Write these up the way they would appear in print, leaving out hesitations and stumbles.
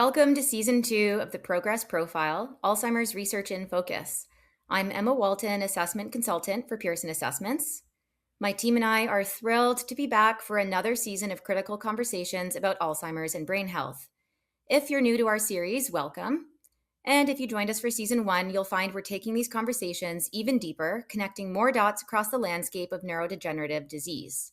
Welcome to Season 2 of the Progress Profile Alzheimer's Research in Focus. I'm Emma Walton, Assessment Consultant for Pearson Assessments. My team and I are thrilled to be back for another season of critical conversations about Alzheimer's and brain health. If you're new to our series, welcome. And if you joined us for Season 1, you'll find we're taking these conversations even deeper, connecting more dots across the landscape of neurodegenerative disease.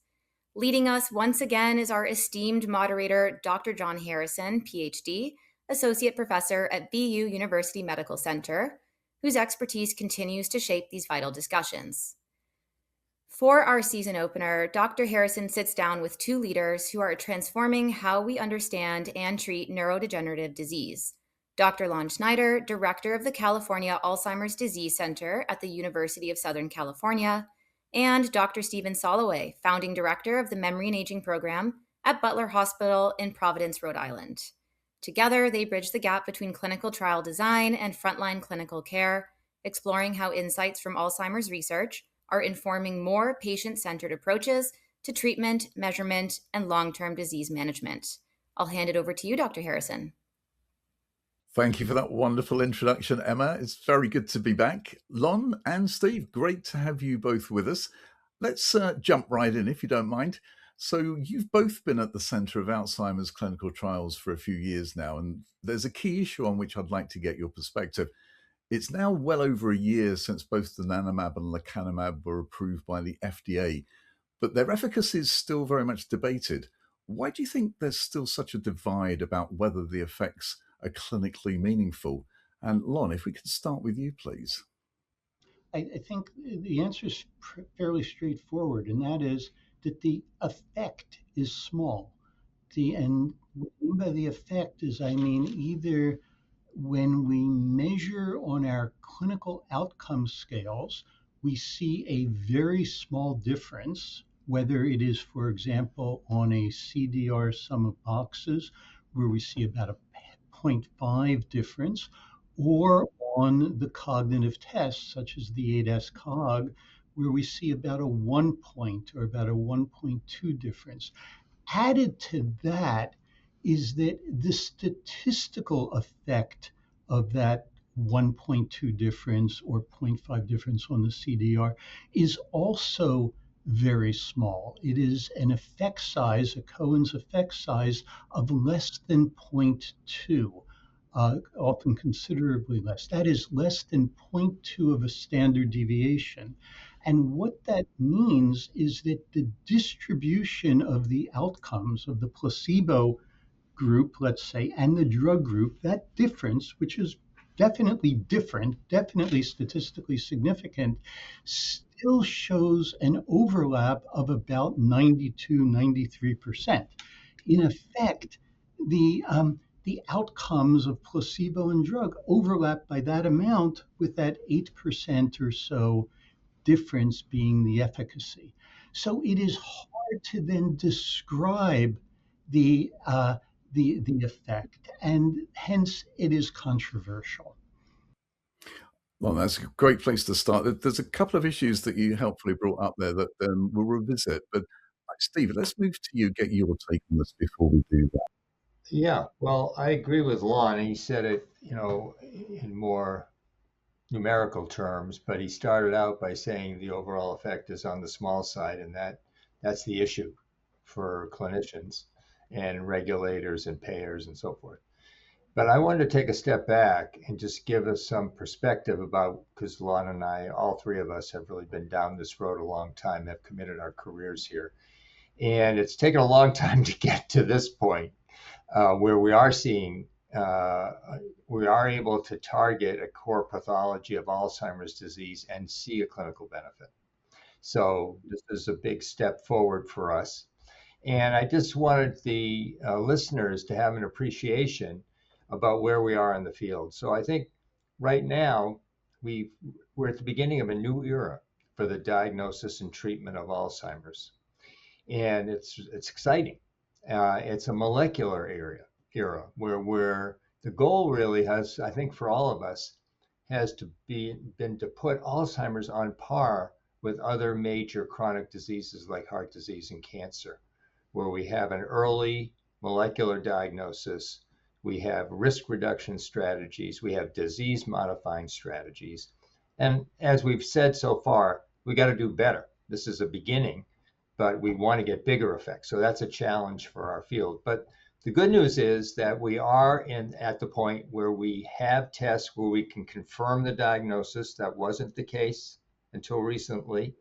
Leading us once again is our esteemed moderator, Dr. John Harrison, PhD, Associate Professor at BU University Medical Center, whose expertise continues to shape these vital discussions. For our season opener, Dr. Harrison sits down with two leaders who are transforming how we understand and treat neurodegenerative disease. Dr. Lon Schneider, Director of the California Alzheimer's Disease Center at the University of Southern California, and Dr. Stephen Salloway, Founding Director of the Memory and Aging Program at Butler Hospital in Providence, Rhode Island. Together, they bridge the gap between clinical trial design and frontline clinical care, exploring how insights from Alzheimer's research are informing more patient-centered approaches to treatment, measurement, and long-term disease management. I'll hand it over to you, Dr. Harrison. Thank you for that wonderful introduction, Emma. It's very good to be back. Lon and Steve, great to have you both with us. Let's jump right in, if you don't mind. So you've both been at the centre of Alzheimer's clinical trials for a few years now, and there's a key issue on which I'd like to get your perspective. It's now well over a year since both donanemab and lecanemab were approved by the FDA, but their efficacy is still very much debated. Why do you think there's still such a divide about whether the effects are clinically meaningful? And Lon, if we could start with you, please. I think the answer is fairly straightforward, and that is that the effect is small. And what I mean by the effect is, I mean, either when we measure on our clinical outcome scales, we see a very small difference, whether it is, for example, on a CDR sum of boxes, where we see about a 0.5 difference, or on the cognitive tests, such as the 8S-COG, where we see about a 1 point or about a 1.2 difference. Added to that is that the statistical effect of that 1.2 difference or 0.5 difference on the CDR is also very small. It is an effect size, a Cohen's effect size of less than 0.2, often considerably less. That is less than 0.2 of a standard deviation. And what that means is that the distribution of the outcomes of the placebo group, let's say, and the drug group, that difference, which is definitely different, definitely statistically significant, still shows an overlap of about 92, 93%. In effect, the outcomes of placebo and drug overlap by that amount, with that 8% or so difference being the efficacy. So it is hard to then describe the effect, and hence it is controversial. Well, that's a great place to start. There's a couple of issues that you helpfully brought up there that we'll revisit. But Steve, let's move to you, get your take on this before we do that. Yeah, well, I agree with Lon. He said it, in more numerical terms, but he started out by saying the overall effect is on the small side, and that's the issue for clinicians and regulators and payers and so forth. But I wanted to take a step back and just give us some perspective about, because Lon and I, all three of us, have really been down this road a long time, have committed our careers here. And it's taken a long time to get to this point where we are seeing, we are able to target a core pathology of Alzheimer's disease and see a clinical benefit. So this is a big step forward for us. And I just wanted the listeners to have an appreciation about where we are in the field. So I think right now we're at the beginning of a new era for the diagnosis and treatment of Alzheimer's. And it's exciting. It's a molecular era where the goal really has, I think for all of us, has to been to put Alzheimer's on par with other major chronic diseases like heart disease and cancer, where we have an early molecular diagnosis we have risk reduction strategies, we have disease modifying strategies. And as we've said so far, we got to do better. This is a beginning, but we want to get bigger effects. So that's a challenge for our field. But the good news is that we are at the point where we have tests where we can confirm the diagnosis. That wasn't the case until recently.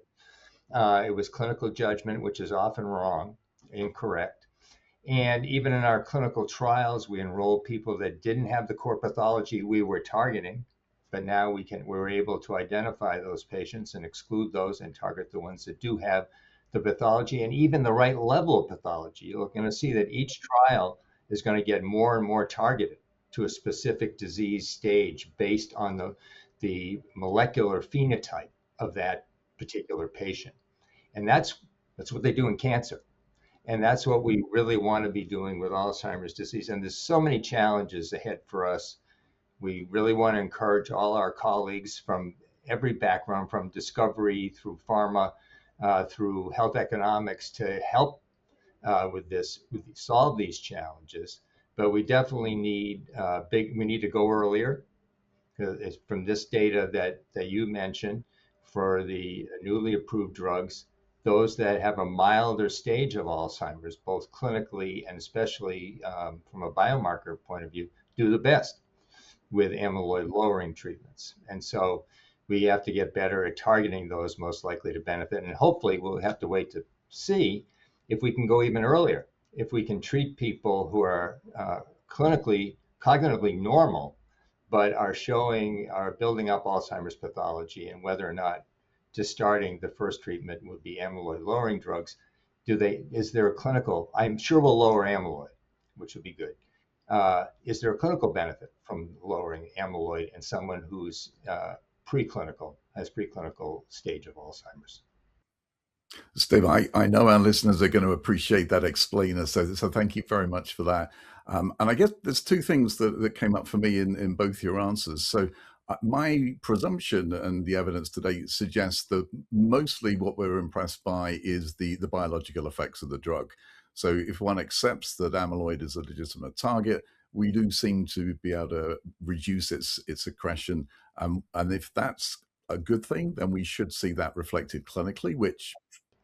It was clinical judgment, which is often wrong, incorrect. And even in our clinical trials, we enrolled people that didn't have the core pathology we were targeting, but now we're able to identify those patients and exclude those and target the ones that do have the pathology and even the right level of pathology. You're going to see that each trial is going to get more and more targeted to a specific disease stage based on the molecular phenotype of that particular patient. And that's what they do in cancer. And that's what we really want to be doing with Alzheimer's disease. And there's so many challenges ahead for us. We really want to encourage all our colleagues from every background, from discovery through pharma, through health economics, to help with solve these challenges. But we definitely need we need to go earlier. From this data that you mentioned, for the newly approved drugs, those that have a milder stage of Alzheimer's, both clinically and especially from a biomarker point of view, do the best with amyloid lowering treatments. And so we have to get better at targeting those most likely to benefit. And hopefully we'll have to wait to see if we can go even earlier, if we can treat people who are cognitively normal, but are building up Alzheimer's pathology, and whether or not just starting the first treatment would be amyloid lowering drugs. Is there a clinical, I'm sure we'll lower amyloid, which would be good. Is there a clinical benefit from lowering amyloid in someone who's has preclinical stage of Alzheimer's? Steve, I know our listeners are going to appreciate that explainer, so thank you very much for that. And I guess there's two things that came up for me in both your answers. So my presumption and the evidence today suggests that mostly what we're impressed by is the biological effects of the drug. So if one accepts that amyloid is a legitimate target, we do seem to be able to reduce its accretion. And if that's a good thing, then we should see that reflected clinically, which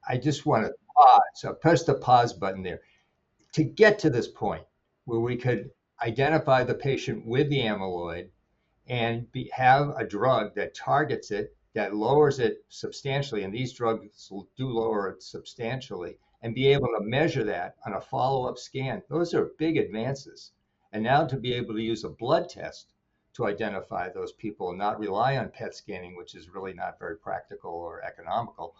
I just want to pause. So press the pause button there. To get to this point where we could identify the patient with the amyloid and have a drug that targets it, that lowers it substantially, and these drugs do lower it substantially, and be able to measure that on a follow-up scan, those are big advances. And now to be able to use a blood test to identify those people and not rely on PET scanning, which is really not very practical or economical,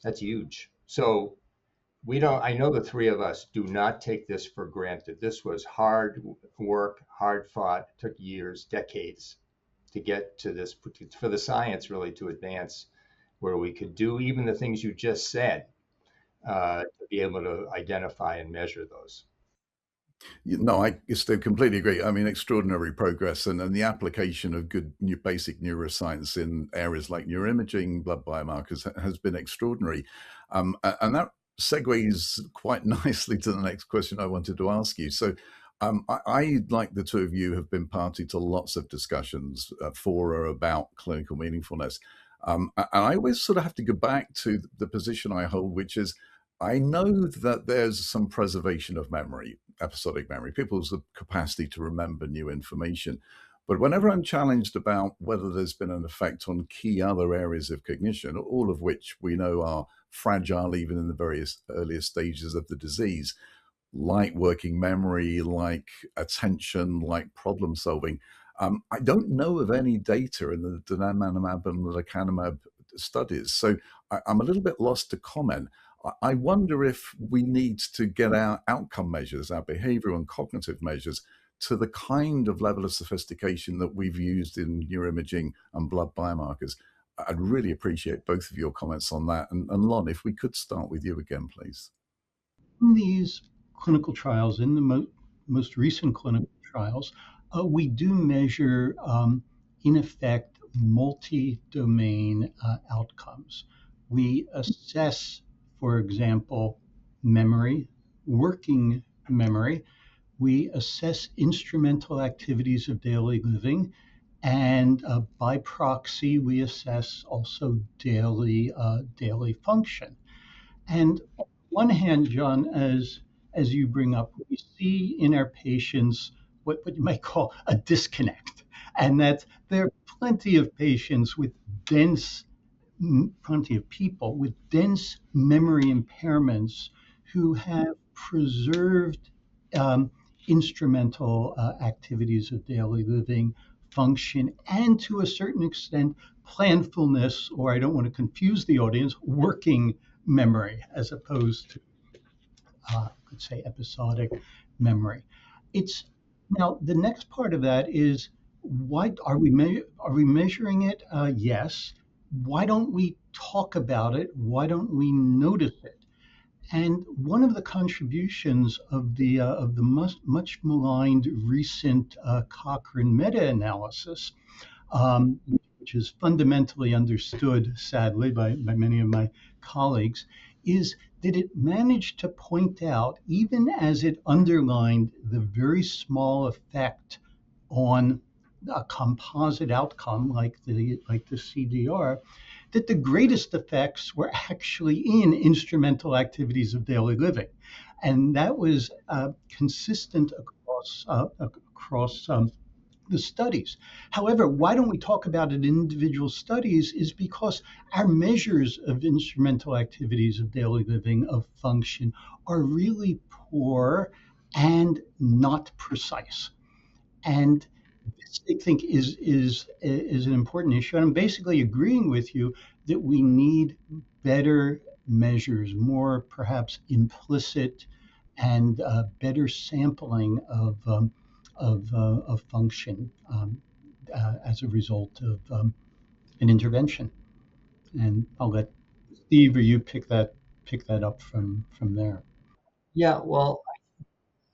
that's huge. So I know the three of us do not take this for granted. This was hard work, hard fought, took years, decades to get to this, for the science really to advance where we could do even the things you just said, to be able to identify and measure those. No, I still completely agree. I mean, extraordinary progress and the application of good basic neuroscience in areas like neuroimaging, blood biomarkers has been extraordinary. And that segues quite nicely to the next question I wanted to ask you. So I, like the two of you, have been party to lots of discussions for or about clinical meaningfulness. And I always sort of have to go back to the position I hold, which is I know that there's some preservation of memory, episodic memory, people's capacity to remember new information. But whenever I'm challenged about whether there's been an effect on key other areas of cognition, all of which we know are fragile even in the various earliest stages of the disease, like working memory, like attention, like problem solving, I don't know of any data in the donanemab and lecanemab studies. So I'm a little bit lost to comment. I wonder if we need to get our outcome measures, our behavioral and cognitive measures, to the kind of level of sophistication that we've used in neuroimaging and blood biomarkers. I'd really appreciate both of your comments on that. And Lon, if we could start with you again, please. In these clinical trials, in the most recent clinical trials, we do measure, in effect, multi-domain outcomes. We assess, for example, memory, working memory, we assess instrumental activities of daily living, and by proxy, we assess also daily function. And on one hand, John, as you bring up, we see in our patients what you might call a disconnect, and that there are plenty of patients with dense, plenty of people with dense memory impairments who have preserved um, instrumental activities of daily living, function, and to a certain extent, planfulness, or I don't want to confuse the audience, working memory as opposed to, let's say, episodic memory. It's now the next part of that is why are we measuring it? Yes. Why don't we talk about it? Why don't we notice it? And one of the contributions of the much maligned recent Cochrane meta-analysis, which is fundamentally understood, sadly, by many of my colleagues, is that it managed to point out, even as it underlined the very small effect on a composite outcome like the CDR, that the greatest effects were actually in instrumental activities of daily living, and that was consistent across the studies. However, why don't we talk about it in individual studies is because our measures of instrumental activities of daily living, of function, are really poor and not precise. And this, I think, is an important issue. And I'm basically agreeing with you that we need better measures, more perhaps implicit and better sampling of function as a result of an intervention. And I'll let Steve or you pick that up from there. Yeah, well,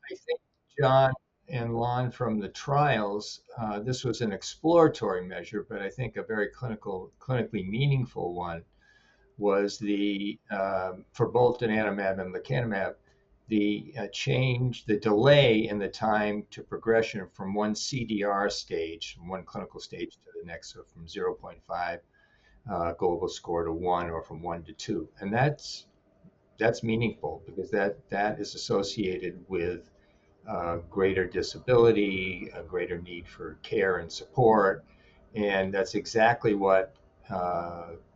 I think John and Lon from the trials, this was an exploratory measure, but I think a very clinically meaningful one was the for both donanemab and lecanemab, the change, the delay in the time to progression from one CDR stage, from one clinical stage to the next, so from 0.5 global score to 1, or from 1 to 2. And that's meaningful because that is associated with greater disability, a greater need for care and support. And that's exactly what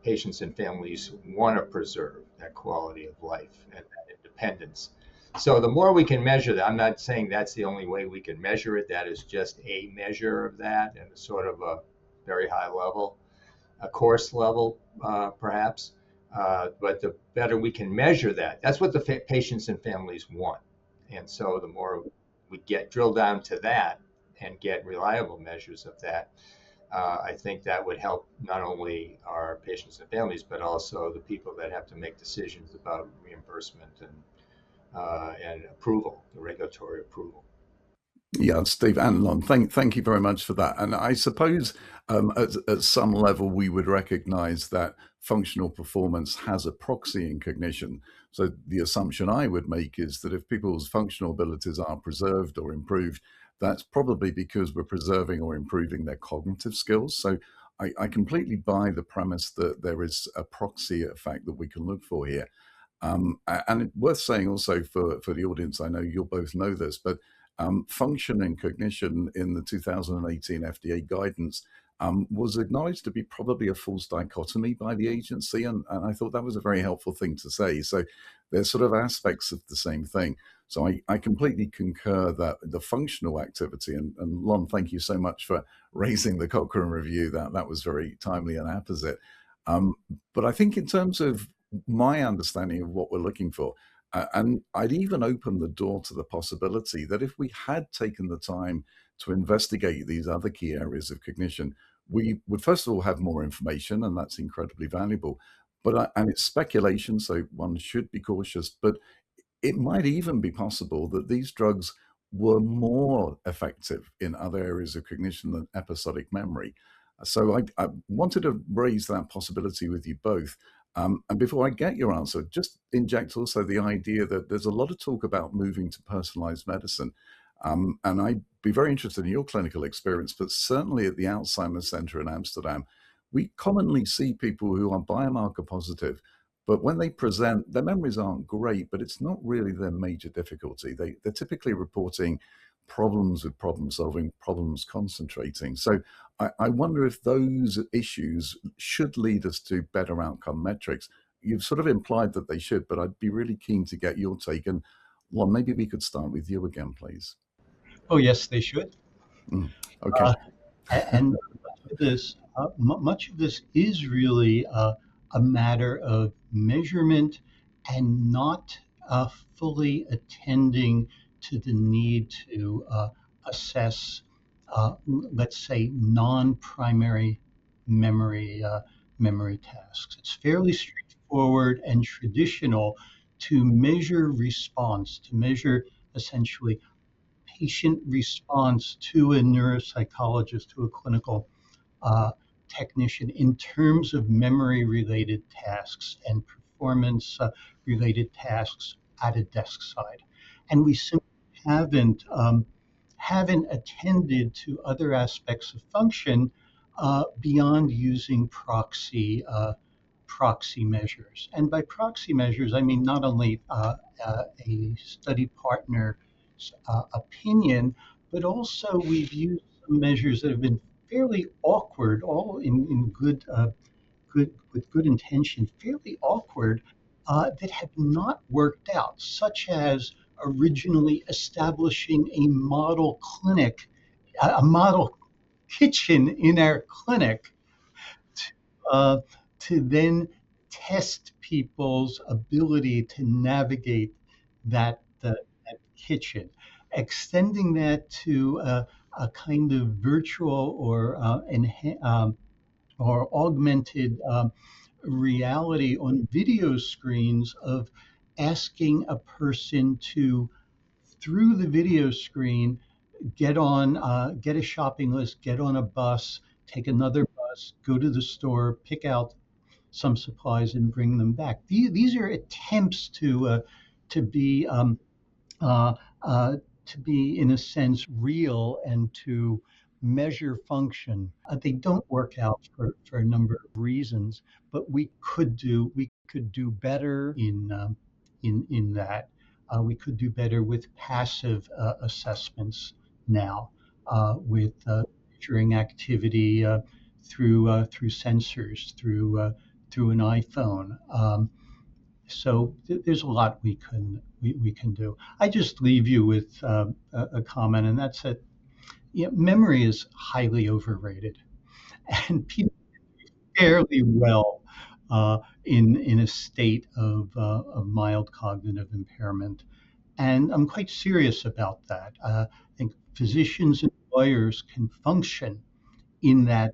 patients and families want to preserve, that quality of life and that independence. So the more we can measure that, I'm not saying that's the only way we can measure it. That is just a measure of that and sort of a very high level, a course level, perhaps. But the better we can measure that, that's what the patients and families want. And so the more we drill down to that and get reliable measures of that, I think that would help not only our patients and families, but also the people that have to make decisions about reimbursement and approval, the regulatory approval. Yeah, Steve and Lon, thank you very much for that. And I suppose at some level we would recognize that functional performance has a proxy in cognition. So the assumption I would make is that if people's functional abilities are preserved or improved, that's probably because we're preserving or improving their cognitive skills. So I completely buy the premise that there is a proxy effect that we can look for here. And worth saying also for the audience, I know you'll both know this, but function and cognition in the 2018 FDA guidance was acknowledged to be probably a false dichotomy by the agency. And I thought that was a very helpful thing to say. So they're sort of aspects of the same thing. So I completely concur that the functional activity, and Lon, thank you so much for raising the Cochrane review. That was very timely and apposite. But I think in terms of my understanding of what we're looking for, and I'd even open the door to the possibility that if we had taken the time to investigate these other key areas of cognition, we would first of all have more information, and that's incredibly valuable. But and it's speculation, so one should be cautious. But it might even be possible that these drugs were more effective in other areas of cognition than episodic memory. So I wanted to raise that possibility with you both. And before I get your answer, just inject also the idea that there's a lot of talk about moving to personalized medicine. And I'd be very interested in your clinical experience, but certainly at the Alzheimer's Center in Amsterdam, we commonly see people who are biomarker positive, but when they present, their memories aren't great, but it's not really their major difficulty. They're typically reporting problems with problem solving, problems concentrating. So I wonder if those issues should lead us to better outcome metrics. You've sort of implied that they should, but I'd be really keen to get your take. And Lon, maybe we could start with you again, please. Oh, yes, they should. Mm, okay. Uh, and much of this is really a matter of measurement and not fully attending to the need to assess, let's say, non-primary memory memory tasks. It's fairly straightforward and traditional to measure response, to measure essentially patient response to a neuropsychologist, to a clinical uh, technician in terms of memory related tasks and performance related tasks at a desk side. And we simply haven't attended to other aspects of function beyond using proxy measures. And by proxy measures, I mean not only a study partner's opinion, but also we've used some measures that have been fairly awkward, all in good with good intention, fairly awkward, that have not worked out, such as originally establishing a model clinic, a model kitchen in our clinic uh, to then test people's ability to navigate that kitchen, extending that to a kind of virtual or augmented reality on video screens of asking a person to, through the video screen, get a shopping list, get on a bus, take another bus, go to the store, pick out some supplies, and bring them back. These are attempts to be uh, uh, to be, in a sense, real and to measure function. They don't work out for a number of reasons, but we could do better in that. We could do better with passive assessments now, with measuring activity through sensors, through an iPhone. So there's a lot we can do. I just leave you with a comment, and that's that, memory is highly overrated, and people fairly well in a state of mild cognitive impairment. And I'm quite serious about that. I think physicians and lawyers can function in that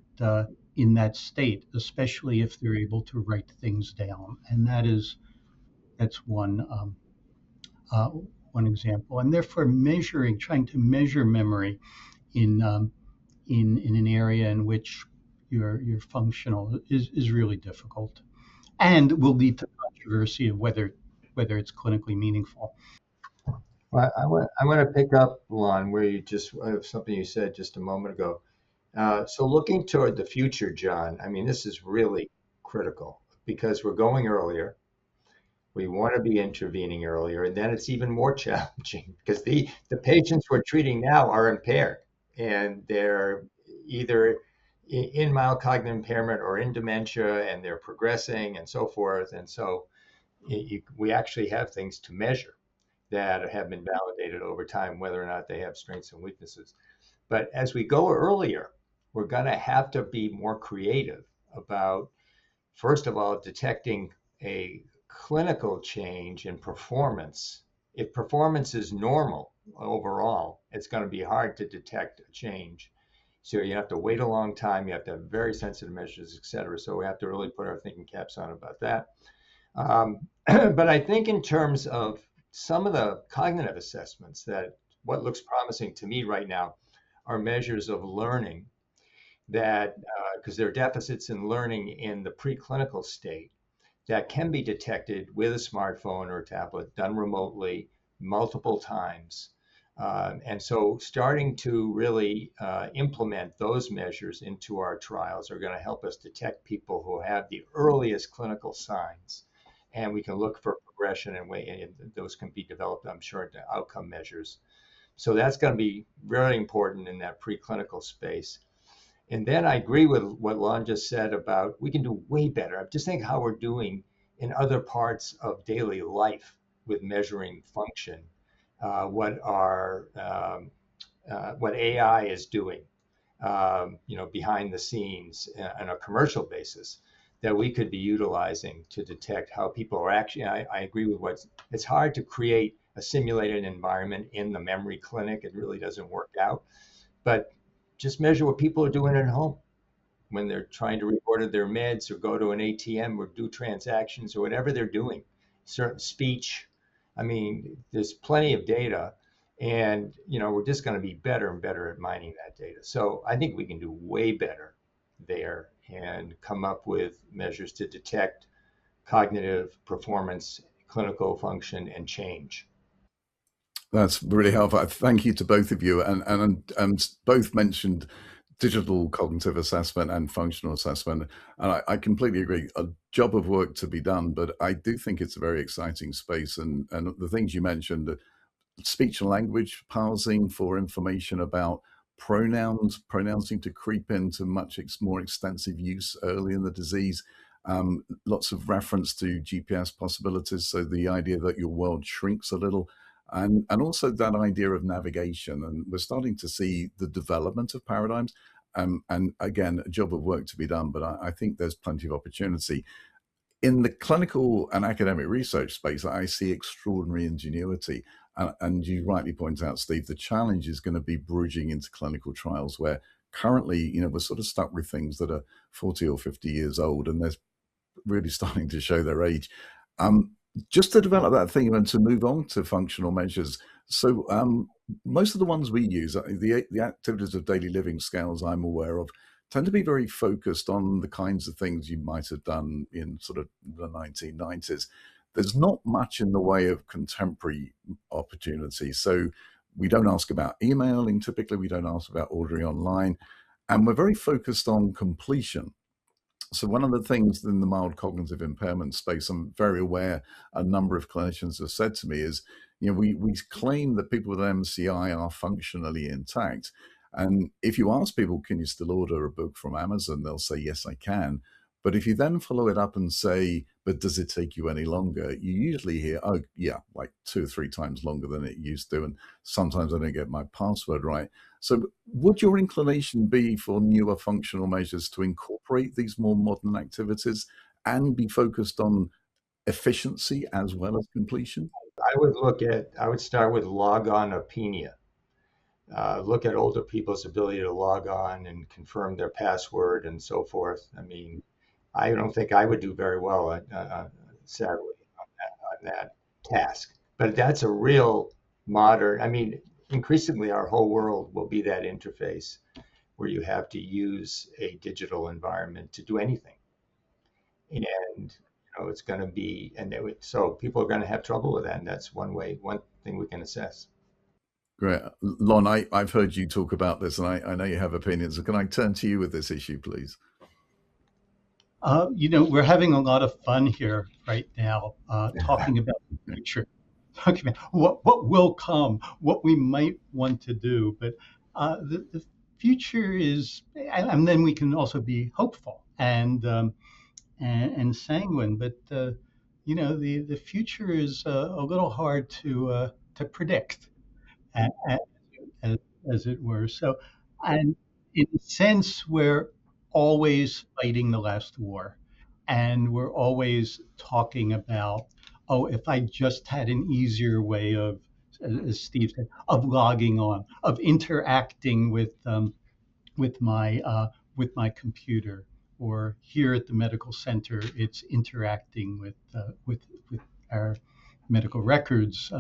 state, especially if they're able to write things down, and that's uh, one example. And therefore, trying to measure memory in in an area in which you're functional is really difficult, and will lead to controversy of whether it's clinically meaningful. Well, I want to pick up, Lon, where you just something you said just a moment ago. So looking toward the future, John, I mean, this is really critical because we're going earlier. We want to be intervening earlier, and then it's even more challenging because the patients we're treating now are impaired, and they're either in mild cognitive impairment or in dementia, and they're progressing and so forth. And so we actually have things to measure that have been validated over time, whether or not they have strengths and weaknesses. But as we go earlier, we're going to have to be more creative about, first of all, detecting a clinical change in performance. If performance is normal overall, it's going to be hard to detect a change. So you have to wait a long time. You have to have very sensitive measures, et cetera. So we have to really put our thinking caps on about that. But I think in terms of some of the cognitive assessments, that what looks promising to me right now are measures of learning that, because there are deficits in learning in the preclinical state that can be detected with a smartphone or a tablet done remotely multiple times. And so starting to really implement those measures into our trials are going to help us detect people who have the earliest clinical signs. And we can look for progression and those can be developed, I'm sure, into outcome measures. So that's going to be really important in that preclinical space. And then I agree with what Lon just said about we can do way better. Just think how we're doing in other parts of daily life with measuring function, what AI is doing, behind the scenes on a commercial basis that we could be utilizing to detect how people are actually. I agree with it's hard to create a simulated environment in the memory clinic. It really doesn't work out, but just measure what people are doing at home when they're trying to record their meds or go to an ATM or do transactions or whatever they're doing, certain speech. I mean, there's plenty of data and we're just going to be better and better at mining that data. So I think we can do way better there and come up with measures to detect cognitive performance, clinical function, and change. That's really helpful. Thank you to both of you. And both mentioned digital cognitive assessment and functional assessment. And I completely agree. A job of work to be done, but I do think it's a very exciting space. And the things you mentioned, speech and language parsing for information about pronouns seem to creep into much more extensive use early in the disease. Lots of reference to GPS possibilities. So the idea that your world shrinks a little, and also that idea of navigation. And we're starting to see the development of paradigms. And again, a job of work to be done, but I think there's plenty of opportunity. In the clinical and academic research space, I see extraordinary ingenuity. And you rightly point out, Steve, the challenge is going to be bridging into clinical trials where currently, we're sort of stuck with things that are 40 or 50 years old, and they're really starting to show their age. Just to develop that thing and to move on to functional measures. So most of the ones we use, the activities of daily living scales I'm aware of, tend to be very focused on the kinds of things you might have done in sort of the 1990s. There's not much in the way of contemporary opportunities. So we don't ask about emailing, typically we don't ask about ordering online, and we're very focused on completion. So one of the things in the mild cognitive impairment space, I'm very aware a number of clinicians have said to me is, we claim that people with MCI are functionally intact. And if you ask people, can you still order a book from Amazon? They'll say, yes, I can. But if you then follow it up and say, but does it take you any longer? You usually hear, oh, yeah, like 2 or 3 times longer than it used to. And sometimes I don't get my password right. So would your inclination be for newer functional measures to incorporate these more modern activities and be focused on efficiency as well as completion? I would start with logonopenia. Look at older people's ability to log on and confirm their password and so forth. I mean, I don't think I would do very well, sadly, on that task. But that's a real modern, I mean, increasingly our whole world will be that interface where you have to use a digital environment to do anything. And it's going to be, so people are going to have trouble with that. And that's one thing we can assess. Great. Lon, I've heard you talk about this, and I know you have opinions. So can I turn to you with this issue, please? We're having a lot of fun here right now, talking about the future, talking about what will come, what we might want to do. But the future is, and then we can also be hopeful and sanguine. But the future is a little hard to predict, as, as it were. So, and in a sense, we're always fighting the last war, and we're always talking about, oh, if I just had an easier way of, as Steve said, of logging on, of interacting with my computer, or here at the medical center, it's interacting with our medical records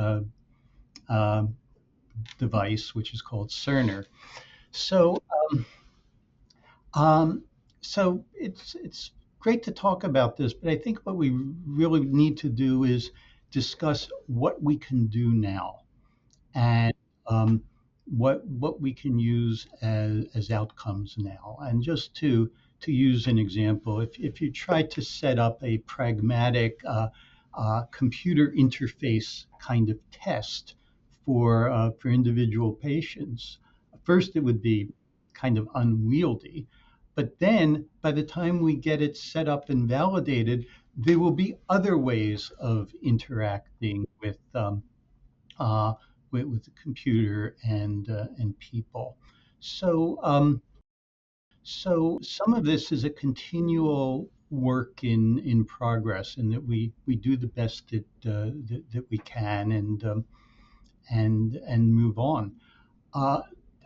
device, which is called Cerner. So, so it's great to talk about this, but I think what we really need to do is discuss what we can do now, and um, what we can use as outcomes now. And just to use an example, if you try to set up a pragmatic computer interface kind of test for individual patients, first it would be kind of unwieldy, but then by the time we get it set up and validated, there will be other ways of interacting uh, with the computer and people. So so some of this is a continual work in progress, and that we do the best that we can, and move on. Uh,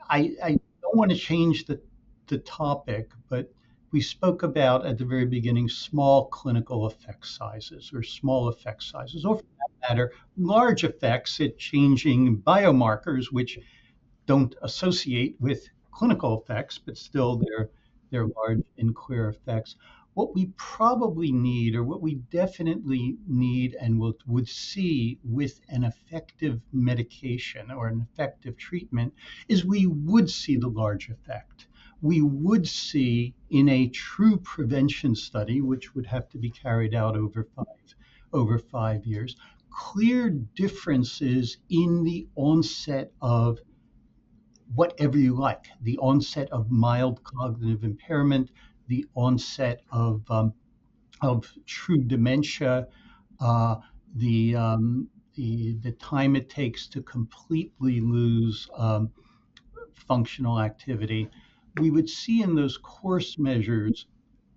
I don't want to change the topic, but we spoke about at the very beginning small clinical effect sizes, or small effect sizes, or for that matter, large effects at changing biomarkers, which don't associate with clinical effects, but still they're large and clear effects. What we probably need, or what we definitely need and would see with an effective medication or an effective treatment, is we would see the large effect. We would see in a true prevention study, which would have to be carried out over 5 years, clear differences in the onset of whatever you like, the onset of mild cognitive impairment, the onset of true dementia, uh, the time it takes to completely lose functional activity. We would see in those course measures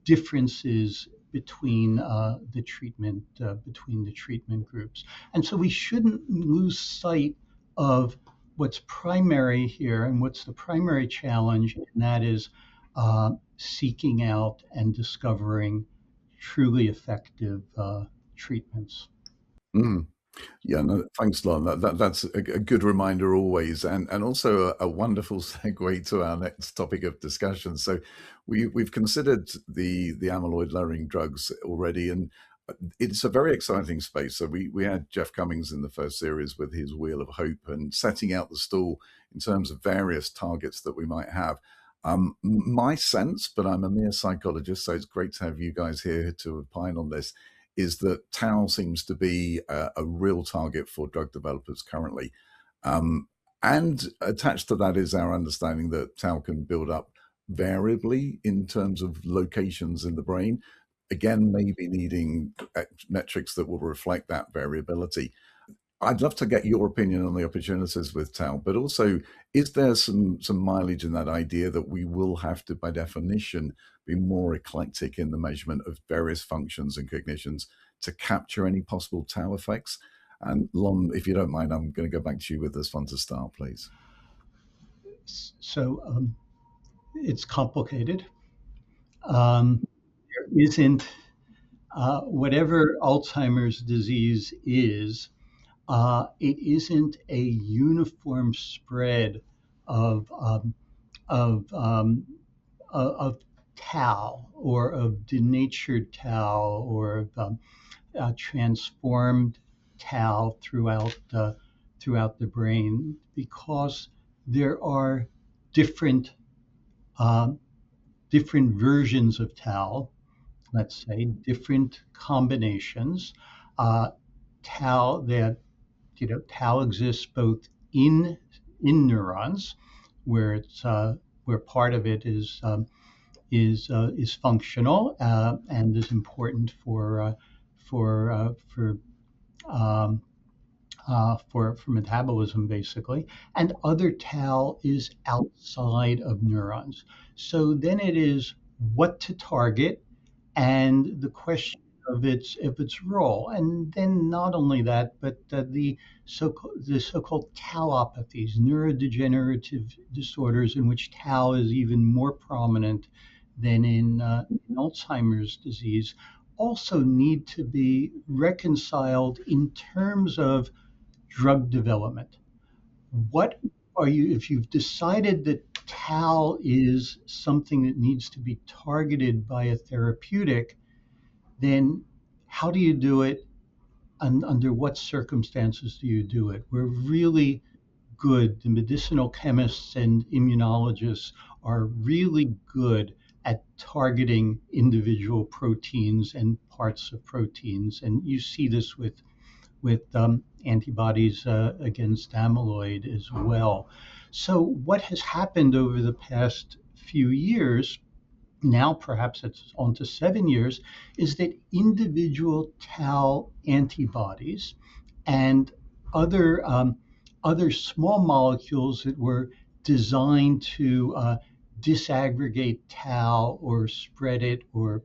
differences between the treatment groups. And so we shouldn't lose sight of what's primary here, and what's the primary challenge, and that is seeking out and discovering truly effective treatments. Mm. Yeah, no, thanks, Lon. That's a good reminder always, and also a wonderful segue to our next topic of discussion. So, we've considered the amyloid lowering drugs already, and it's a very exciting space. So we had Jeff Cummings in the first series with his Wheel of Hope and setting out the stall in terms of various targets that we might have. My sense, but I'm a mere psychologist, so it's great to have you guys here to opine on this, is that tau seems to be a real target for drug developers currently. And attached to that is our understanding that tau can build up variably in terms of locations in the brain. Again, maybe needing metrics that will reflect that variability. I'd love to get your opinion on the opportunities with tau, but also, is there some mileage in that idea that we will have to, by definition, be more eclectic in the measurement of various functions and cognitions to capture any possible tau effects? And Lon, if you don't mind, I'm going to go back to you with this one to start, please. So it's complicated. There isn't whatever Alzheimer's disease is. It isn't a uniform spread of um, of um, of tau, or of denatured tau, or of transformed tau throughout the brain, because there are different um, different versions of tau. Let's say different combinations. Uh, Tau that tau exists both in neurons, where part of it is functional, and is important for um, for metabolism, basically, and other tau is outside of neurons. So then it is what to target, and the question of its role. And then not only that, but the so-called tauopathies, neurodegenerative disorders in which tau is even more prominent than in Alzheimer's disease, also need to be reconciled in terms of drug development. What are you, if you've decided that tau is something that needs to be targeted by a therapeutic, then how do you do it, and under what circumstances do you do it? We're really good. The medicinal chemists and immunologists are really good at targeting individual proteins and parts of proteins. And you see this with antibodies against amyloid as well. So what has happened over the past few years, now perhaps it's on to 7 years, is that individual tau antibodies and other other small molecules that were designed to disaggregate tau or spread it or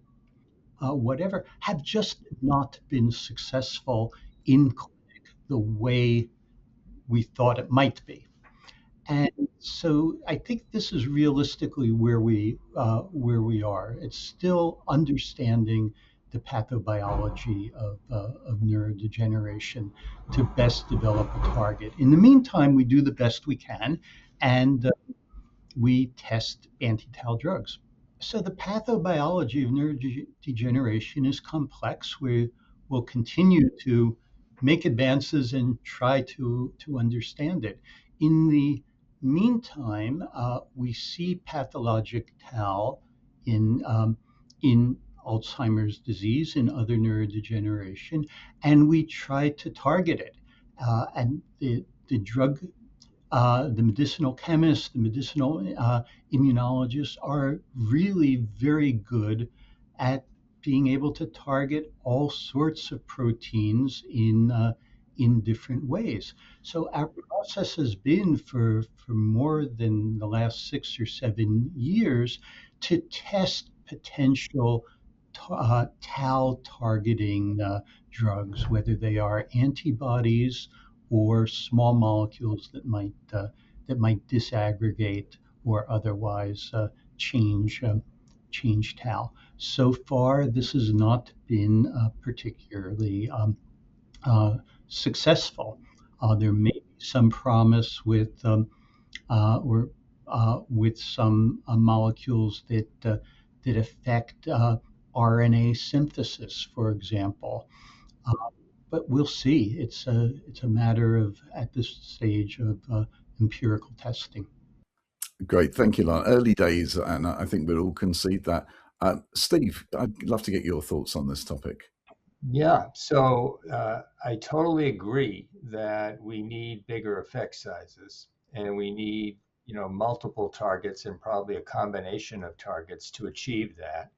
whatever have just not been successful in clinic the way we thought it might be. And so I think this is realistically where we are. It's still understanding the pathobiology of neurodegeneration to best develop a target. In the meantime, we do the best we can, and we test anti-tau drugs. So the pathobiology of neurodegeneration is complex. We will continue to make advances and try to understand it. In the meantime, we see pathologic tau in Alzheimer's disease and other neurodegeneration, and we try to target it. And the drug the medicinal chemists, the medicinal immunologists are really very good at being able to target all sorts of proteins in different ways. So our process has been for more than the last 6 or 7 years to test potential tau targeting drugs, whether they are antibodies or small molecules that might disaggregate or otherwise change tau. So far, this has not been particularly successful. There may be some promise with some molecules that affect RNA synthesis, for example. But we'll see. It's a matter of at this stage of empirical testing. Great, thank you, Lon. Early days, and I think we'll all concede that. Steve, I'd love to get your thoughts on this topic. Yeah, so I totally agree that we need bigger effect sizes, and we need multiple targets and probably a combination of targets to achieve that.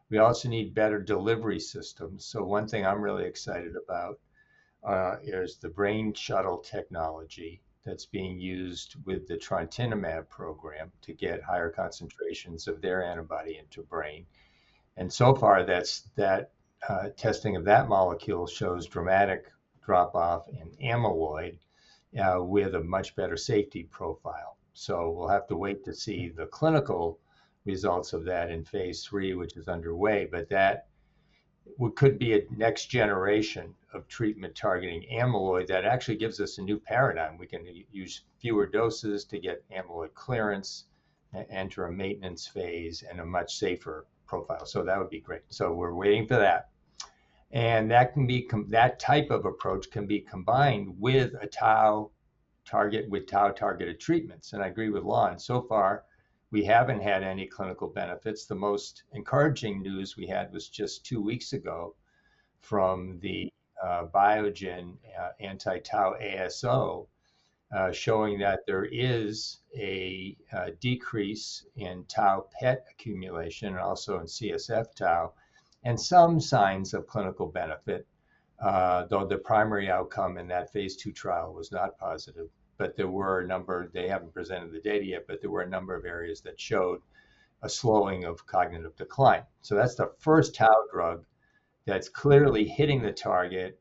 We also need better delivery systems. So one thing I'm really excited about is the brain shuttle technology that's being used with the trontinemab program to get higher concentrations of their antibody into brain. And so far, that testing of that molecule shows dramatic drop off in amyloid with a much better safety profile. So we'll have to wait to see the clinical results of that in phase 3, which is underway, but that could be a next generation of treatment targeting amyloid that actually gives us a new paradigm. We can use fewer doses to get amyloid clearance, enter a maintenance phase, and a much safer profile. So that would be great. So we're waiting for that. And that type of approach can be combined with a tau target with tau targeted treatments. And I agree with Lon. So far, we haven't had any clinical benefits. The most encouraging news we had was just 2 weeks ago from the Biogen anti-tau ASO, showing that there is a decrease in tau PET accumulation and also in CSF tau, and some signs of clinical benefit, though the primary outcome in that phase 2 trial was not positive. But there were a number, they haven't presented the data yet, but there were a number of areas that showed a slowing of cognitive decline. So that's the first tau drug that's clearly hitting the target,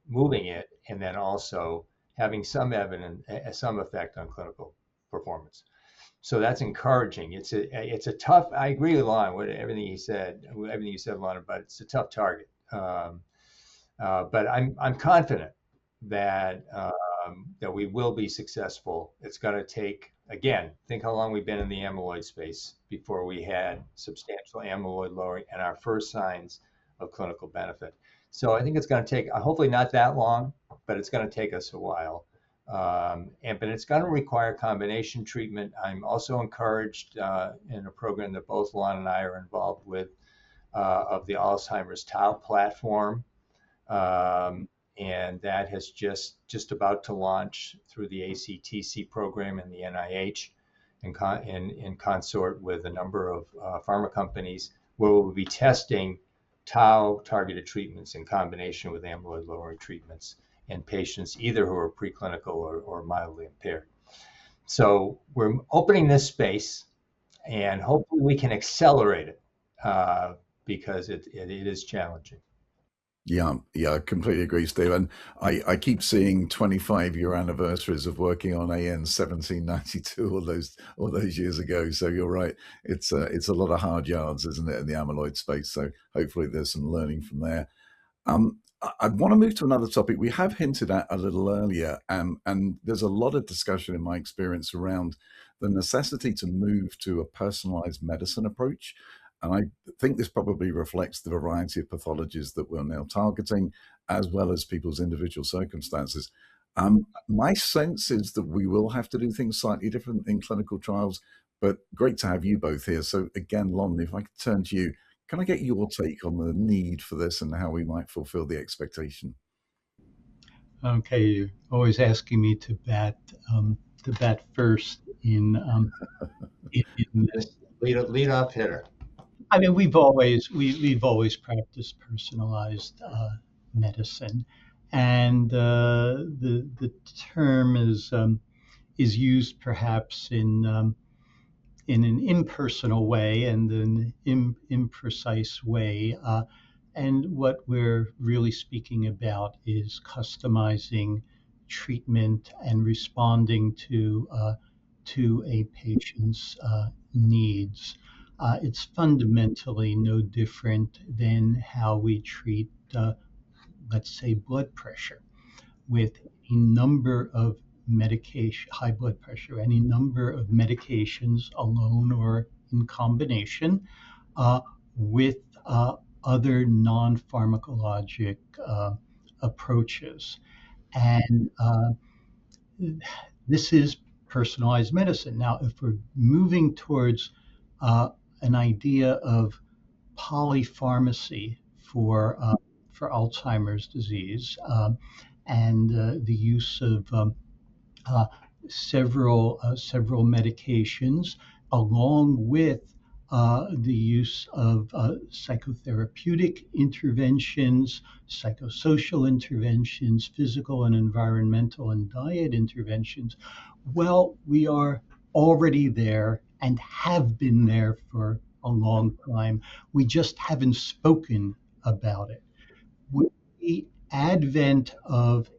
moving it, and then also having some evidence, some effect on clinical performance. So that's encouraging. It's a tough, I agree with Lon with everything you said, Lon, but it's a tough target. But I'm confident that that we will be successful. It's going to take, again, think how long we've been in the amyloid space before we had substantial amyloid lowering and our first signs of clinical benefit. So I think it's going to take, hopefully not that long, but it's going to take us a while But it's going to require combination treatment. I'm also encouraged in a program that both Lon and I are involved with of the Alzheimer's Tau platform. And that has just about to launch through the ACTC program and the NIH in consort with a number of pharma companies, where we'll be testing tau targeted treatments in combination with amyloid lowering treatments in patients either who are preclinical or mildly impaired. So we're opening this space, and hopefully we can accelerate it because it is challenging. Yeah, I completely agree, Steve. And I keep seeing 25-year anniversaries of working on AN 1792 all those years ago. So you're right. It's a lot of hard yards, isn't it, in the amyloid space? So hopefully there's some learning from there. I want to move to another topic we have hinted at a little earlier, and there's a lot of discussion in my experience around the necessity to move to a personalized medicine approach. And I think this probably reflects the variety of pathologies that we're now targeting, as well as people's individual circumstances. My sense is that we will have to do things slightly different in clinical trials, but great to have you both here. So again, Lon, if I could turn to you, can I get your take on the need for this and how we might fulfill the expectation? Okay, you're always asking me to bat first in this. Lead off hitter. I mean, we've always practiced personalized medicine, and the term is used perhaps in an impersonal way and an imprecise way. And what we're really speaking about is customizing treatment and responding to a patient's needs. It's fundamentally no different than how we treat, let's say, blood pressure, with a number of high blood pressure, any number of medications alone or in combination with other non-pharmacologic approaches. And this is personalized medicine. Now, if we're moving towards an idea of polypharmacy for Alzheimer's disease and the use of several medications, along with the use of psychotherapeutic interventions, psychosocial interventions, physical and environmental and diet interventions. Well, we are already there and have been there for a long time. We just haven't spoken about it. With the advent of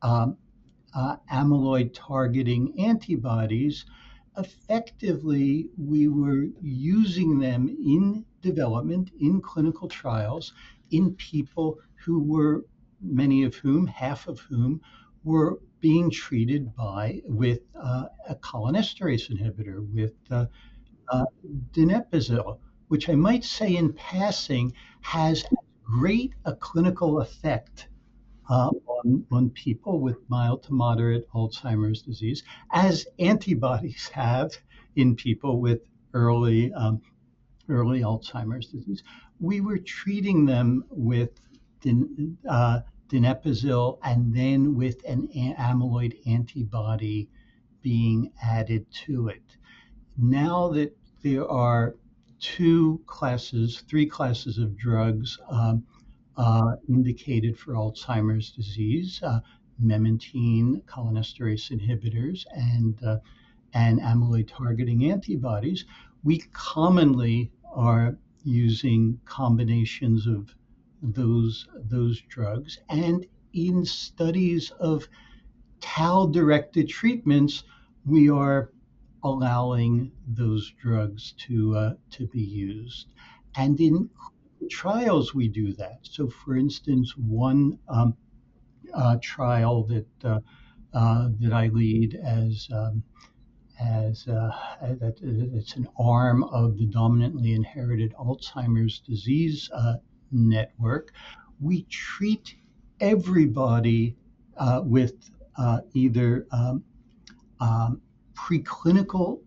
amyloid targeting antibodies, effectively we were using them in development, in clinical trials, in people who were, many of whom, half of whom, were being treated with a cholinesterase inhibitor, with donepezil, which I might say in passing has great a clinical effect on people with mild to moderate Alzheimer's disease, as antibodies have in people with early Alzheimer's disease. We were treating them with donepezil and then with an amyloid antibody being added to it. Now that there are three classes of drugs indicated for Alzheimer's disease, memantine cholinesterase inhibitors and amyloid targeting antibodies, we commonly are using combinations of those drugs. And in studies of tau-directed treatments, we are allowing those drugs to be used. And in trials, we do that. So, for instance, one trial that I lead as it's an arm of the dominantly inherited Alzheimer's disease network. We treat everybody with either preclinical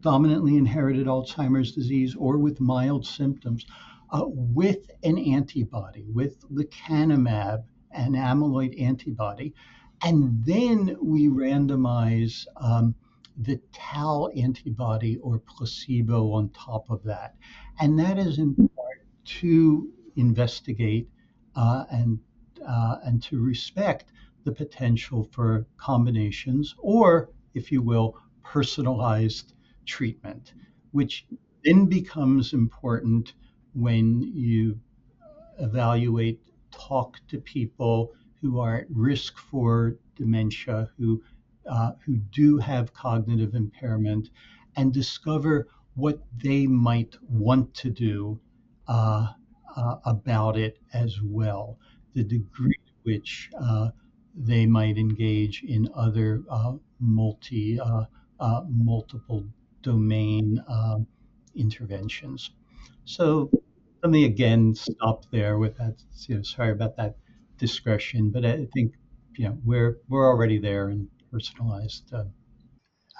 dominantly inherited Alzheimer's disease or with mild symptoms with an antibody, with lecanemab, an amyloid antibody. And then we randomize the tau antibody or placebo on top of that. And that is in part to investigate and and to respect the potential for combinations or, if you will, personalized treatment, which then becomes important when you evaluate, talk to people who are at risk for dementia, who do have cognitive impairment, and discover what they might want to do uh, about it as well. The degree to which they might engage in other multiple domain interventions. So let me again stop there with that. Sorry about that discretion, but I think we're already there in personalized.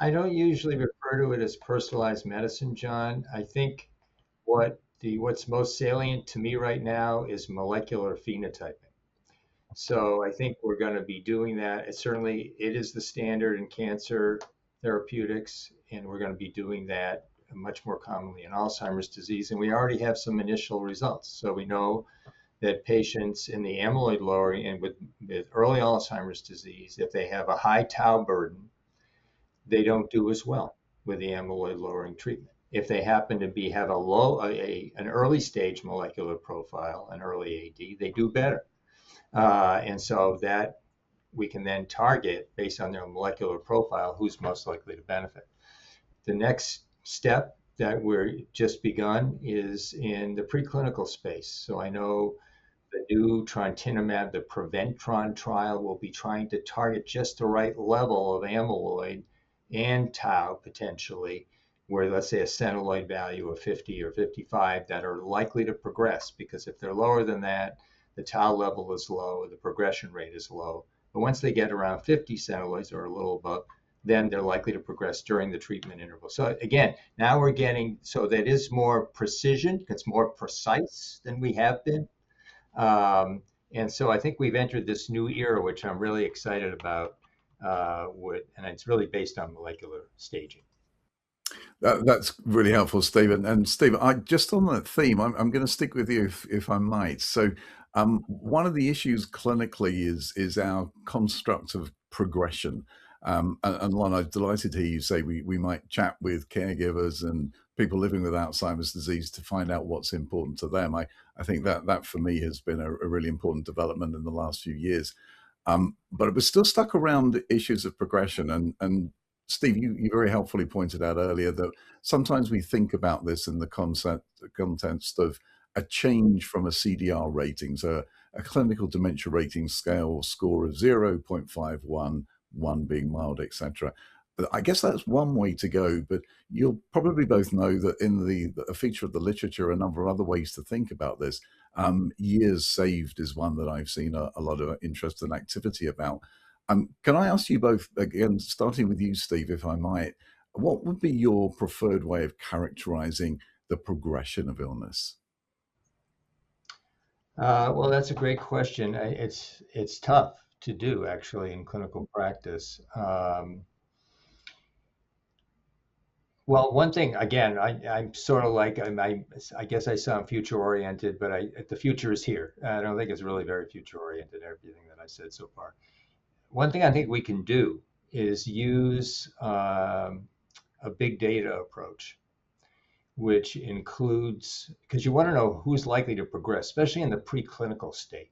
I don't usually refer to it as personalized medicine, John. I think what's most salient to me right now is molecular phenotyping. So I think we're going to be doing that. It is the standard in cancer therapeutics, and we're going to be doing that much more commonly in Alzheimer's disease. And we already have some initial results. So we know that patients in the amyloid lowering and with early Alzheimer's disease, if they have a high tau burden, they don't do as well with the amyloid lowering treatment. If they happen to have an early stage molecular profile, an early AD, they do better. And so that we can then target based on their molecular profile who's most likely to benefit. The next step that we're just begun is in the preclinical space. So I know the new trontinemab, the Preventron trial, will be trying to target just the right level of amyloid and tau potentially, where let's say a centiloid value of 50 or 55 that are likely to progress, because if they're lower than that, the tau level is low, the progression rate is low. But once they get around 50 centiloids or a little above, then they're likely to progress during the treatment interval. So again, now we're getting, so that is more precision, it's more precise than we have been. And so I think we've entered this new era, which I'm really excited about, and it's really based on molecular staging. That's really helpful, Stephen. And Stephen, just on that theme, I'm going to stick with you if I might. So, one of the issues clinically is our construct of progression. And Lon, I'm delighted to hear you say we might chat with caregivers and people living with Alzheimer's disease to find out what's important to them. I think that for me has been a really important development in the last few years. But it was still stuck around issues of progression. And Steve, you very helpfully pointed out earlier that sometimes we think about this in the context of a change from a CDR rating, so a clinical dementia rating scale score of 0, 0.51, 1 being mild, etc. I guess that's one way to go, but you'll probably both know that in a feature of the literature, a number of other ways to think about this. Years saved is one that I've seen a lot of interest and activity about. Can I ask you both, again, starting with you, Steve, if I might, what would be your preferred way of characterizing the progression of illness? Well, that's a great question. It's tough to do actually in clinical practice. Well, one thing again, I'm sort of like I guess I sound future oriented, but the future is here. I don't think it's really very future oriented. Everything that I said so far. One thing I think we can do is use a big data approach, which includes, because you want to know who's likely to progress, especially in the preclinical state.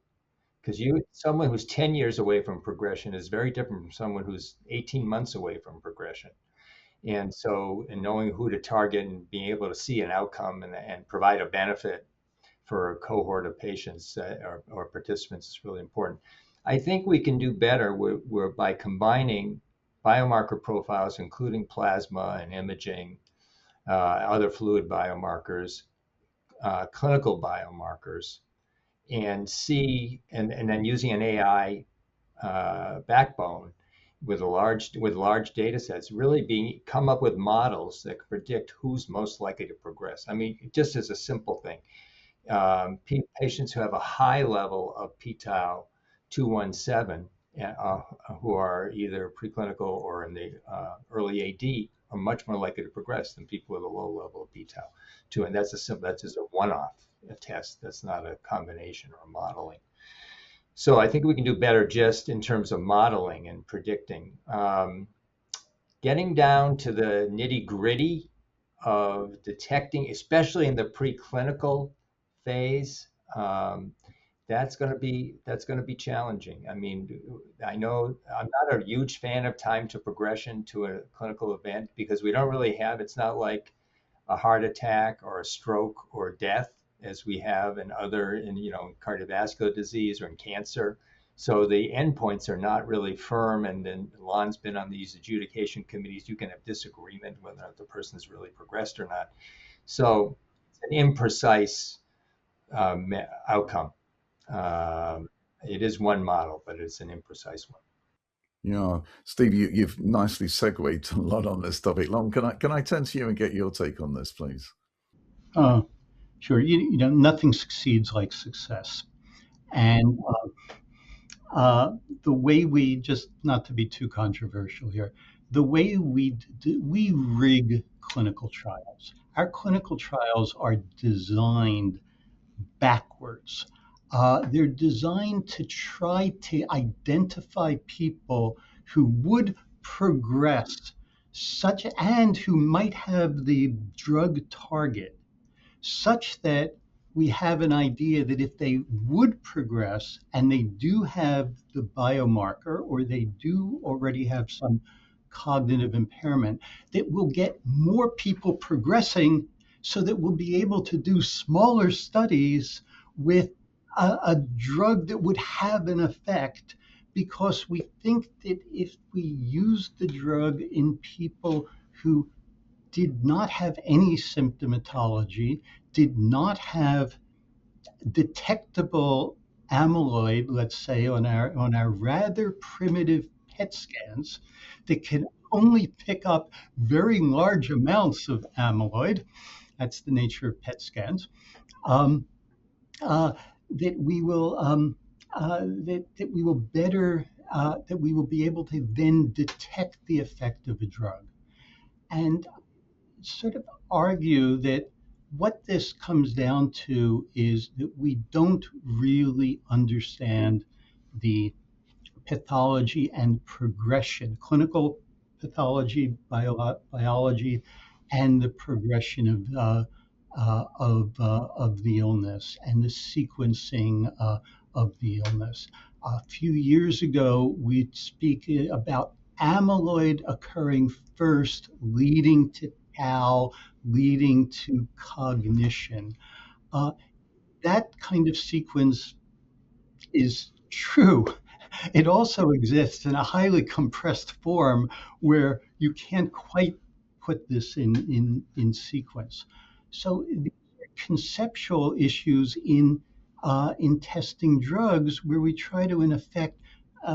Because someone who's 10 years away from progression is very different from someone who's 18 months away from progression. And so, in knowing who to target and being able to see an outcome and provide a benefit for a cohort of patients or participants is really important. I think we can do better by combining biomarker profiles, including plasma and imaging, other fluid biomarkers, clinical biomarkers, and then using an AI backbone with large data sets, really come up with models that predict who's most likely to progress. I mean, just as a simple thing, patients who have a high level of p-tau 217, who are either preclinical or in the early AD, are much more likely to progress than people with a low level of p-tau 2, and that's just a one-off test. That's not a combination or modeling. So I think we can do better just in terms of modeling and predicting. Getting down to the nitty gritty of detecting, especially in the preclinical phase, that's going to be challenging. I mean, I know I'm not a huge fan of time to progression to a clinical event because we don't really have. It's not like a heart attack or a stroke or death as we have in cardiovascular disease or in cancer. So the endpoints are not really firm, and then Lon's been on these adjudication committees. You can have disagreement whether the person's really progressed or not. So it's an imprecise outcome. It is one model, but it's an imprecise one. Yeah, Steve, you've nicely segued a lot on this topic. Lon, can I turn to you and get your take on this, please? Sure. Nothing succeeds like success, and the way we, just not to be too controversial here, the way we rig clinical trials. Our clinical trials are designed backwards. They're designed to try to identify people who would progress and who might have the drug target such that we have an idea that if they would progress and they do have the biomarker or they do already have some cognitive impairment, that we'll get more people progressing so that we'll be able to do smaller studies with a drug that would have an effect, because we think that if we use the drug in people who did not have any symptomatology, did not have detectable amyloid, let's say on our rather primitive PET scans that can only pick up very large amounts of amyloid. That's the nature of PET scans. That we will be able to then detect the effect of a drug, and sort of argue that what this comes down to is that we don't really understand the pathology and progression, clinical pathology, biology, and the progression of the illness and the sequencing of the illness. A few years ago, we'd speak about amyloid occurring first, leading to tau, leading to cognition. That kind of sequence is true. It also exists in a highly compressed form where you can't quite put this in sequence. So the conceptual issues in testing drugs where we try to, in effect,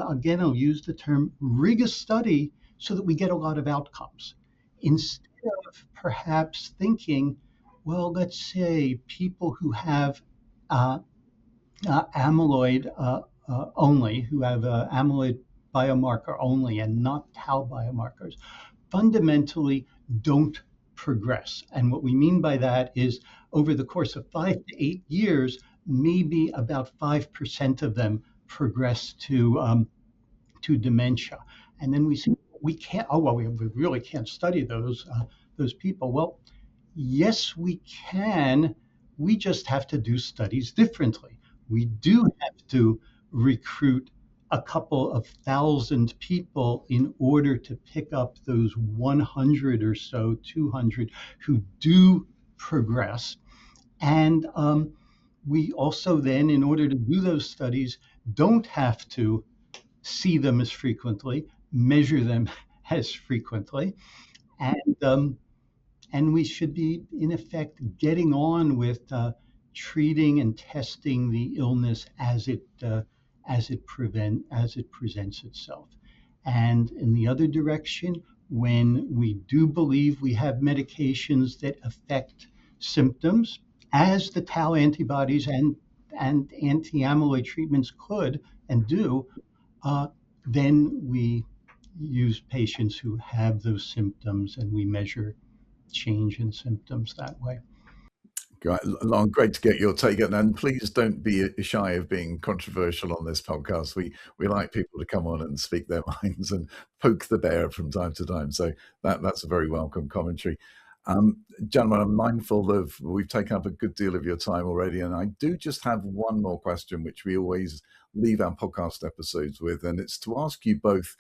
again, I'll use the term, rig a study so that we get a lot of outcomes. Instead of perhaps thinking, well, let's say people who have amyloid only, who have amyloid biomarker only and not tau biomarkers, fundamentally don't progress. And what we mean by that is over the course of 5 to 8 years, maybe about 5% of them progress to dementia. And then we say, we really can't study those people. Well, yes, we can. We just have to do studies differently. We do have to recruit a couple of thousand people in order to pick up those 100 or so, 200 who do progress. And we also then, in order to do those studies, don't have to see them as frequently, measure them as frequently. And we should be, in effect, getting on with treating and testing the illness as it presents itself. And in the other direction, when we do believe we have medications that affect symptoms, as the tau antibodies and anti-amyloid treatments could and do, uh, then we use patients who have those symptoms and we measure change in symptoms that way. Great, Lon, great to get your take. And please don't be shy of being controversial on this podcast. We like people to come on and speak their minds and poke the bear from time to time. So that's a very welcome commentary. Gentlemen, I'm mindful of we've taken up a good deal of your time already, and I do just have one more question, which we always leave our podcast episodes with, and it's to ask you both,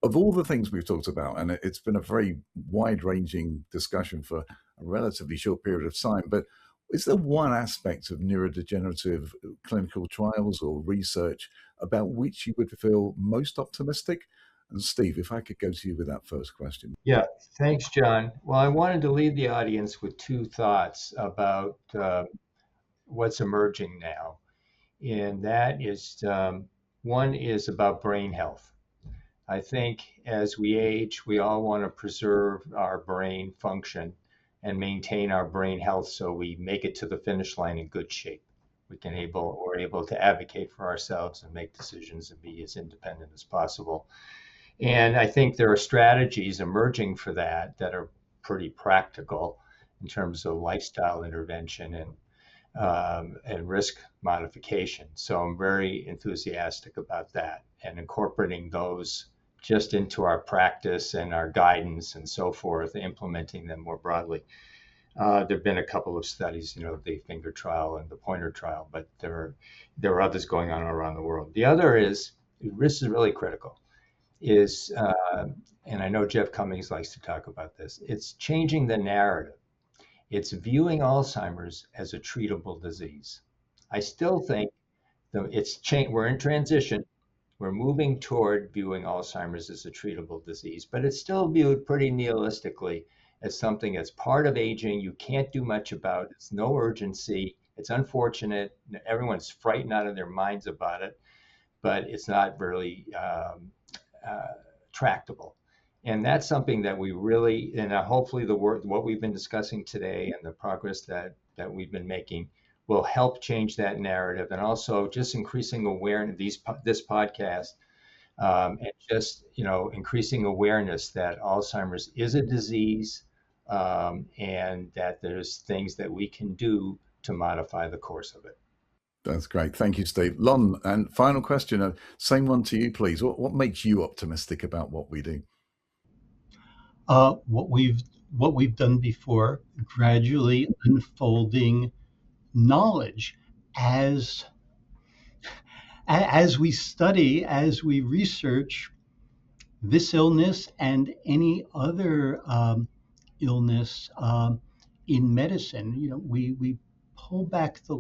of all the things we've talked about, and it's been a very wide-ranging discussion for a relatively short period of time, but is there one aspect of neurodegenerative clinical trials or research about which you would feel most optimistic? And Steve, if I could go to you with that first question. Yeah, thanks, John. Well, I wanted to leave the audience with two thoughts about what's emerging now. And that is one is about brain health. I think as we age, we all want to preserve our brain function and maintain our brain health so we make it to the finish line in good shape. We're able to advocate for ourselves and make decisions and be as independent as possible. And I think there are strategies emerging for that are pretty practical in terms of lifestyle intervention and risk modification. So I'm very enthusiastic about that and incorporating those just into our practice and our guidance and so forth, implementing them more broadly. There have been a couple of studies, the finger trial and the pointer trial, but there are others going on around the world. The other is, this is really critical, is, and I know Jeff Cummings likes to talk about this, it's changing the narrative. It's viewing Alzheimer's as a treatable disease. I still think we're in transition. We're moving toward viewing Alzheimer's as a treatable disease, but it's still viewed pretty nihilistically as something that's part of aging. You can't do much about it. It's no urgency. It's unfortunate. Everyone's frightened out of their minds about it, but it's not really tractable. And that's something that we really, and hopefully what we've been discussing today and the progress that we've been making will help change that narrative, and also just increasing awareness, this podcast, and just increasing awareness that Alzheimer's is a disease, and that there's things that we can do to modify the course of it. That's great. Thank you, Steve. Lon, and final question, same one to you, please. What makes you optimistic about what we do? What we've done before, gradually unfolding knowledge as we study, as we research this illness and any other illness in medicine. We pull back the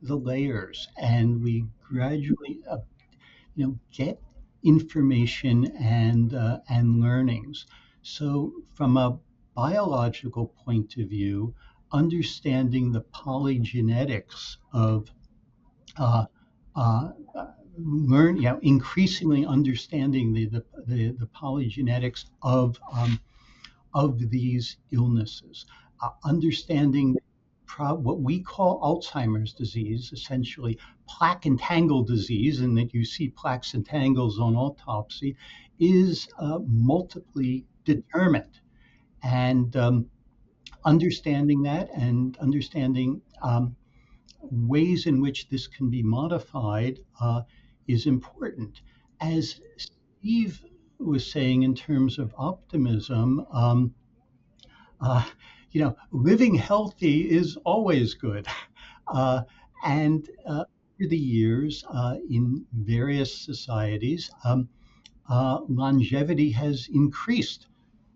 layers and we gradually get information and learnings. So from a biological point of view, understanding the polygenetics of increasingly understanding the polygenetics of these illnesses, understanding what we call Alzheimer's disease, essentially plaque and tangle disease, and that you see plaques and tangles on autopsy, is multiply determined. And understanding that and understanding ways in which this can be modified is important. As Steve was saying in terms of optimism, living healthy is always good. And over the years, in various societies, longevity has increased.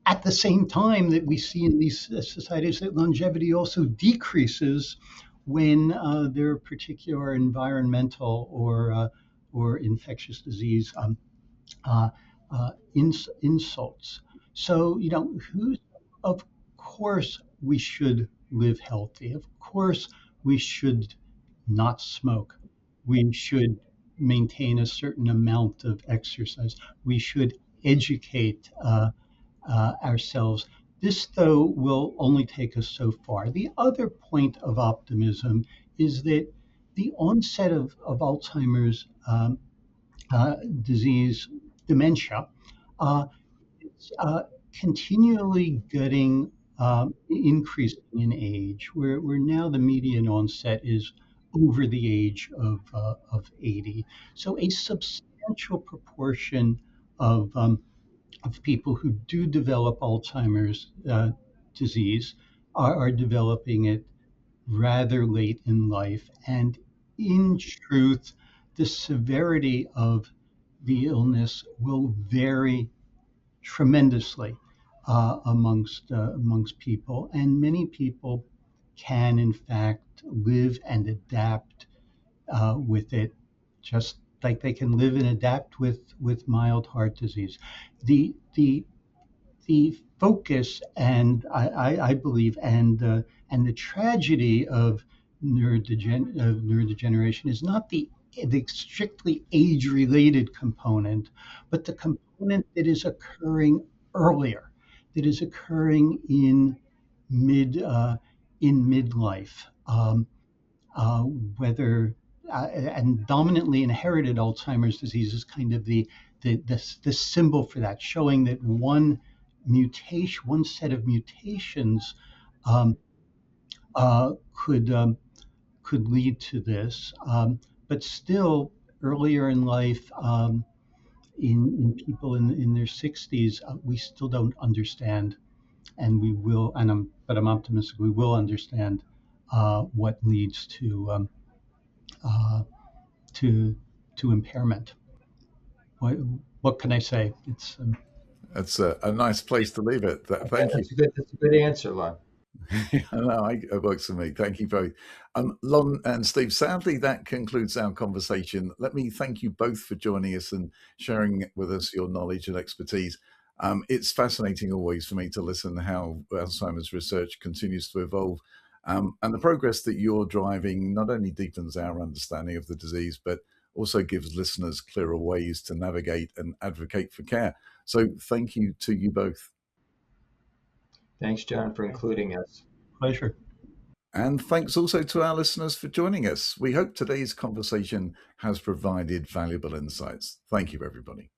At the same time that we see in these societies that longevity also decreases when there are particular environmental or infectious disease insults. So, of course we should live healthy. Of course we should not smoke. We should maintain a certain amount of exercise. We should educate ourselves. This, though, will only take us so far. The other point of optimism is that the onset of Alzheimer's disease, dementia, uh, is continually getting increasing in age. Where now the median onset is over the age of 80. So a substantial proportion of people who do develop Alzheimer's disease are developing it rather late in life. And in truth, the severity of the illness will vary tremendously amongst people, and many people can, in fact, live and adapt with it, just like they can live and adapt with mild heart disease. The focus, and I believe, and the tragedy of neurodegeneration is not the strictly age-related component, but the component that is occurring earlier, that is occurring in midlife. Whether and dominantly inherited Alzheimer's disease is kind of the symbol for that, showing that one set of mutations um, uh, could could lead to this. But still, earlier in life, in people in their 60s, we still don't understand, and we will. But I'm optimistic we will understand what leads uh, to impairment. What, what can I say? It's That's a nice place to leave it. Okay, Thank you. that's a good answer, Lon. No, it works for me. Thank you both. Lon and Steve, sadly, that concludes our conversation. Let me thank you both for joining us and sharing with us your knowledge and expertise. It's fascinating always for me to listen how Alzheimer's research continues to evolve. And the progress that you're driving not only deepens our understanding of the disease, but also gives listeners clearer ways to navigate and advocate for care. So thank you to you both. Thanks, John, for including us. pleasure. And thanks also to our listeners for joining us. We hope today's conversation has provided valuable insights. Thank you, everybody.